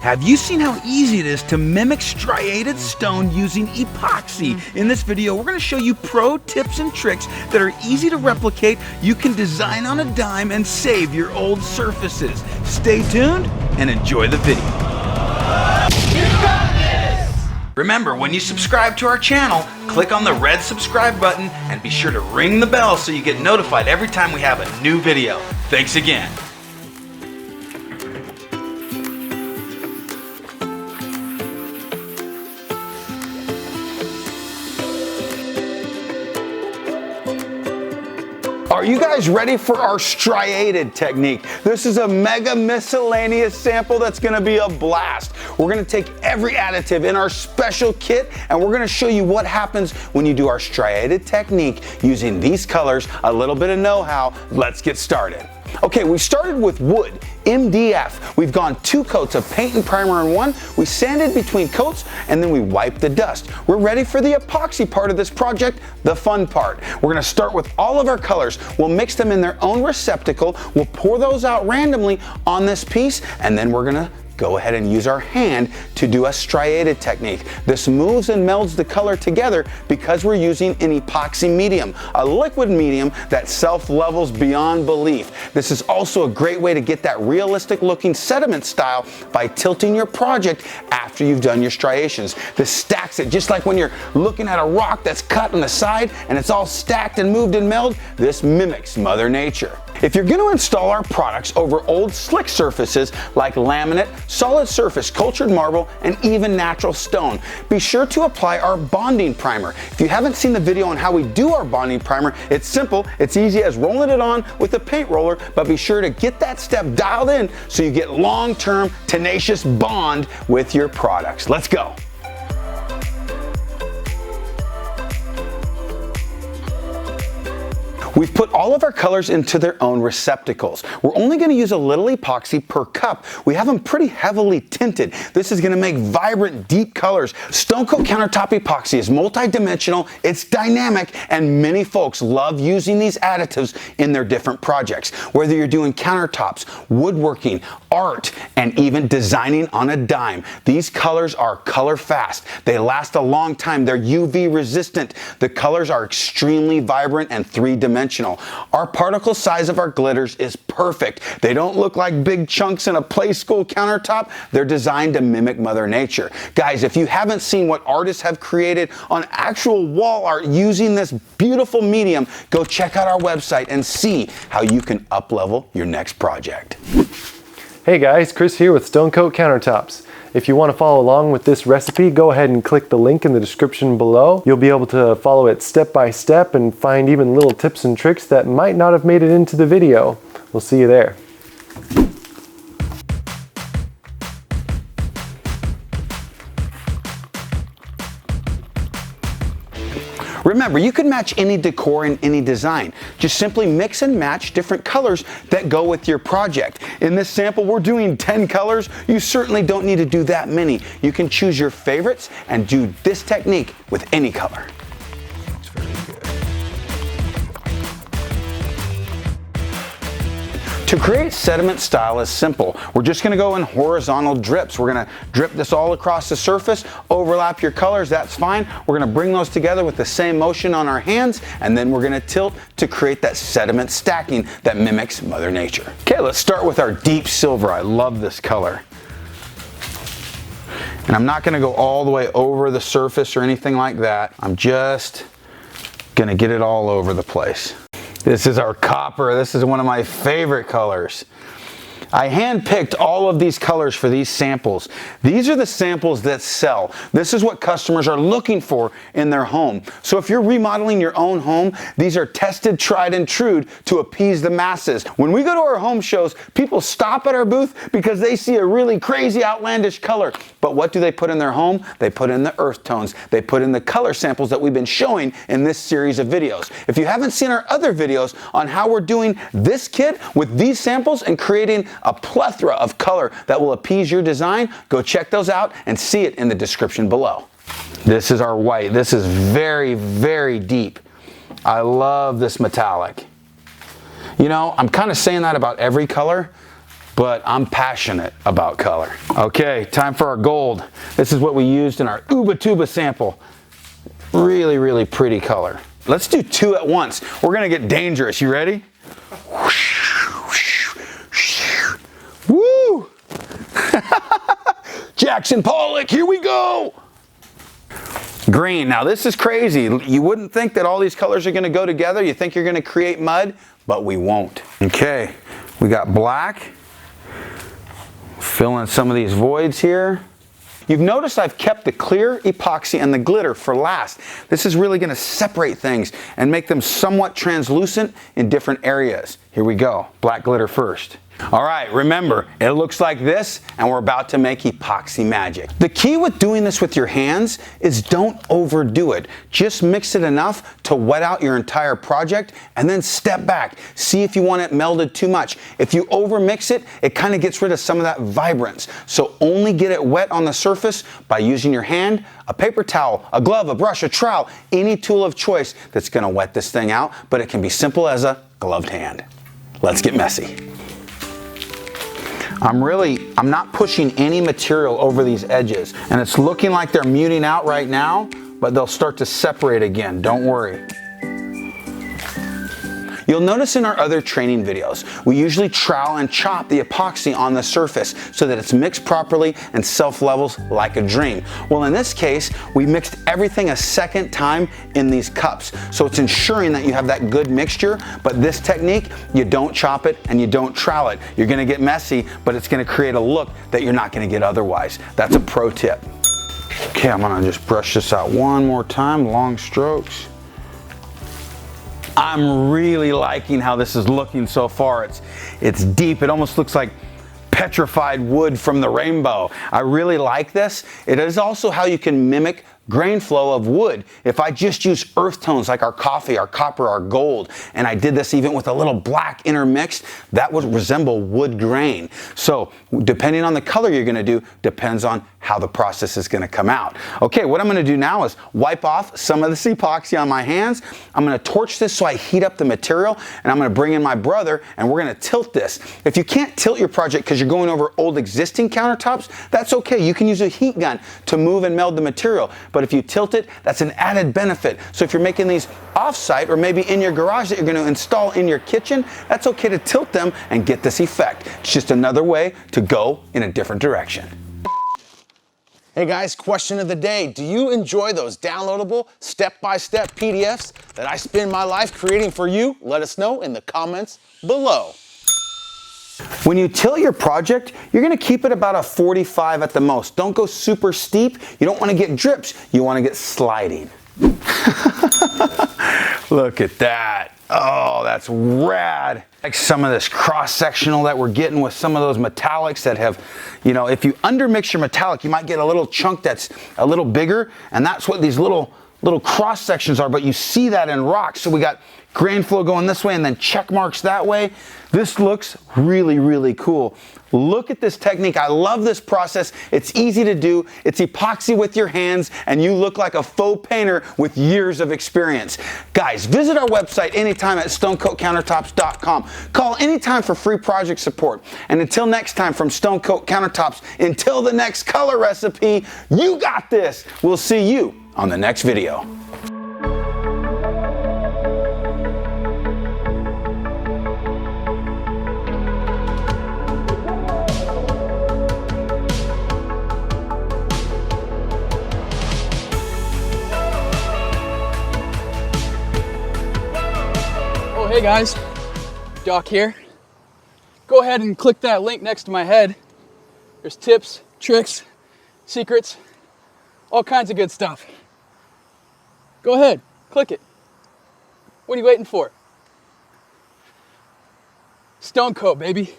Have you seen how easy it is to mimic striated stone using epoxy? In this video, we're going to show you pro tips and tricks that are easy to replicate. You can design on a dime and save your old surfaces. Stay tuned and enjoy the video. You got this! Remember, when you subscribe to our channel, click on the red subscribe button and be sure to ring the bell so you get notified every time we have a new video. Thanks again. Are you guys ready for our striated technique? This is a mega miscellaneous sample that's gonna be a blast. We're gonna take every additive in our special kit and we're gonna show you what happens when you do our striated technique using these colors, a little bit of know-how. Let's get started. Okay, we started with wood, MDF. We've gone 2 coats of paint and primer in one. We sanded between coats and then we wiped the dust. We're ready for the epoxy part of this project, the fun part. We're gonna start with all of our colors. We'll mix them in their own receptacle. We'll pour those out randomly on this piece and then we're gonna go ahead and use our hand to do a striated technique. This moves and melds the color together because we're using an epoxy medium, a liquid medium that self-levels beyond belief. This is also a great way to get that realistic looking sediment style by tilting your project after you've done your striations. This stacks it just like when you're looking at a rock that's cut on the side and it's all stacked and moved and melded. This mimics Mother Nature. If you're going to install our products over old slick surfaces like laminate, solid surface, cultured marble, and even natural stone, be sure to apply our bonding primer. If you haven't seen the video on how we do our bonding primer, it's simple, it's easy as rolling it on with a paint roller, but be sure to get that step dialed in so you get long-term, tenacious bond with your products. Let's go. We've put all of our colors into their own receptacles. We're only going to use a little epoxy per cup. We have them pretty heavily tinted. This is going to make vibrant, deep colors. Stone Coat Countertop Epoxy is multi-dimensional, it's dynamic, and many folks love using these additives in their different projects. Whether you're doing countertops, woodworking, art, and even designing on a dime, these colors are color fast. They last a long time. They're UV resistant. The colors are extremely vibrant and three-dimensional. Our particle size of our glitters is perfect. They don't look like big chunks in a play school countertop. They're designed to mimic Mother Nature. Guys, if you haven't seen what artists have created on actual wall art using this beautiful medium, go check out our website and see how you can up-level your next project. Hey guys, Chris here with Stone Coat Countertops. If you want to follow along with this recipe, go ahead and click the link in the description below. You'll be able to follow it step by step and find even little tips and tricks that might not have made it into the video. We'll see you there. Remember, you can match any decor in any design. Just simply mix and match different colors that go with your project. In this sample, we're doing 10 colors. You certainly don't need to do that many. You can choose your favorites and do this technique with any color. To create sediment style is simple. We're just gonna go in horizontal drips. We're gonna drip this all across the surface, overlap your colors, that's fine. We're gonna bring those together with the same motion on our hands, and then we're gonna tilt to create that sediment stacking that mimics Mother Nature. Okay, let's start with our deep silver. I love this color. And I'm not gonna go all the way over the surface or anything like that. I'm just gonna get it all over the place. This is our copper. This is one of my favorite colors. I handpicked all of these colors for these samples. These are the samples that sell. This is what customers are looking for in their home. So if you're remodeling your own home, these are tested, tried, and true to appease the masses. When we go to our home shows, people stop at our booth because they see a really crazy, outlandish color. But what do they put in their home? They put in the earth tones. They put in the color samples that we've been showing in this series of videos. If you haven't seen our other videos on how we're doing this kit with these samples and creating a plethora of color that will appease your design, go check those out and see it in the description below. This is our white. This is very, very deep. I love this metallic. You know, I'm kind of saying that about every color, but I'm passionate about color. Okay, time for our gold. This is what we used in our Uba Tuba sample. Really, really pretty color. Let's do two at once. We're gonna get dangerous. You ready? Woo! Jackson Pollock, here we go! Green. Now this is crazy. You wouldn't think that all these colors are going to go together. You think you're going to create mud, but we won't. Okay, we got black. Fill in some of these voids here. You've noticed I've kept the clear epoxy and the glitter for last. This is really going to separate things and make them somewhat translucent in different areas. Here we go. Black glitter first. All right, remember, it looks like this, and we're about to make epoxy magic. The key with doing this with your hands is don't overdo it. Just mix it enough to wet out your entire project, and then step back. See if you want it melded too much. If you overmix it, it kind of gets rid of some of that vibrance. So only get it wet on the surface by using your hand, a paper towel, a glove, a brush, a trowel, any tool of choice that's gonna wet this thing out, but it can be simple as a gloved hand. Let's get messy. I'm not pushing any material over these edges, and it's looking like they're muting out right now, but they'll start to separate again, don't worry. You'll notice in our other training videos, we usually trowel and chop the epoxy on the surface so that it's mixed properly and self-levels like a dream. Well, in this case, we mixed everything a second time in these cups. So it's ensuring that you have that good mixture, but this technique, you don't chop it and you don't trowel it. You're gonna get messy, but it's gonna create a look that you're not gonna get otherwise. That's a pro tip. Okay, I'm gonna just brush this out one more time, long strokes. I'm really liking how this is looking so far. It's deep. It almost looks like petrified wood from the rainbow. I really like this. It is also how you can mimic grain flow of wood. If I just use earth tones like our coffee, our copper, our gold, and I did this even with a little black intermixed, that would resemble wood grain. So depending on the color you're gonna do, depends on how the process is gonna come out. Okay, what I'm gonna do now is wipe off some of this epoxy on my hands. I'm gonna torch this so I heat up the material, and I'm gonna bring in my brother, and we're gonna tilt this. If you can't tilt your project because you're going over old existing countertops, that's okay. You can use a heat gun to move and meld the material. But if you tilt it, that's an added benefit. So if you're making these off-site or maybe in your garage that you're going to install in your kitchen, that's okay to tilt them and get this effect. It's just another way to go in a different direction. Hey guys, question of the day. Do you enjoy those downloadable step-by-step PDFs that I spend my life creating for you? Let us know in the comments below. When you tilt your project, you're gonna keep it about a 45 at the most. Don't go super steep. You don't wanna get drips. You wanna get sliding. Look at that. Oh, that's rad. Like some of this cross-sectional that we're getting with some of those metallics that have, you know, if you undermix your metallic, you might get a little chunk that's a little bigger, and that's what these little cross sections are, but you see that in rocks. So we got grain flow going this way and then check marks that way. This looks really, really cool. Look at this technique. I love this process. It's easy to do. It's epoxy with your hands, and you look like a faux painter with years of experience. Guys, visit our website anytime at stonecoatcountertops.com. Call anytime for free project support. And until next time from Stone Coat Countertops, until the next color recipe, you got this. We'll see you on the next video. Oh, hey guys, Doc here. Go ahead and click that link next to my head. There's tips, tricks, secrets, all kinds of good stuff. Go ahead, click it. What are you waiting for? Stone Coat, baby.